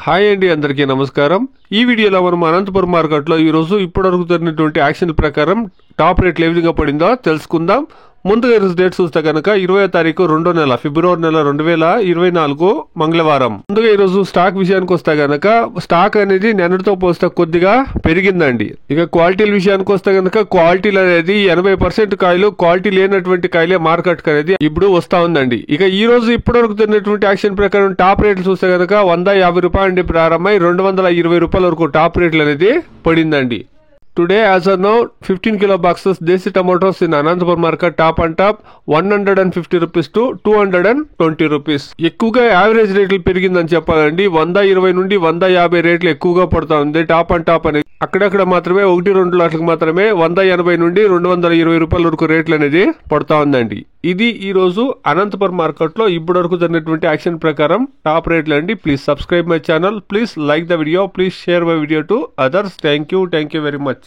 Hi అండి, అందరికీ నమస్కారం. ఈ వీడియోలో మనం అనంతపురం మార్కెట్లో ఈరోజు ఇప్పటివరకు జరిగినటువంటి యాక్షన్ ప్రకారం టాప్ రేట్లు ఏ విధంగా పడిందో తెలుసుకుందాం. ముందుగా ఈరోజు డేట్ చూస్తే కనుక 20వ తారీఖు 2వ నెల ఫిబ్రవరి నెల 2024 మంగళవారం. ముందుగా ఈరోజు స్టాక్ విషయానికి వస్తే కనుక స్టాక్ అనేది నిన్నటితో పోస్తే కొద్దిగా పెరిగిందండి. ఇక క్వాలిటీల విషయానికి వస్తే కనుక క్వాలిటీలు అనేది 80% కాయలు, క్వాలిటీ లేనటువంటి కాయలే మార్కెట్ అనేది ఇప్పుడు వస్తా ఉందండి. ఇక ఈ రోజు ఇప్పటివరకు జరిగినటువంటి యాక్షన్ ప్రకారం టాప్ రేట్లు చూస్తే కనుక 150 రూపాయల నుండి ప్రారంభమై 220 రూపాయల వరకు టాప్ రేట్లు అనేది పడిందండి. Today, as of now, 15 kilo boxes Desi tomatoes in Anantapur market top and top 150 rupees to 220 rupees. ఎక్కువగా యావరేజ్ రేట్లు పెరిగిందని చెప్పాలండి. 120 నుండి 150 రేట్లు ఎక్కువగా పడతా ఉంది. టాప్ అండ్ టాప్ అనేది అక్కడక్కడ మాత్రమే 1-2 లాట్లకు మాత్రమే 180 నుండి 220 రూపాయల వరకు రేట్లు అనేది పడతా ఉందండి. ఇది ఈ రోజు అనంతపురం మార్కెట్ లో ఇప్పటి వరకు జరిగినటువంటి యాక్షన్ ప్రకారం టాప్ రేట్లు అండి. Please subscribe my channel, please like the video, please share my video to others. Thank you very much.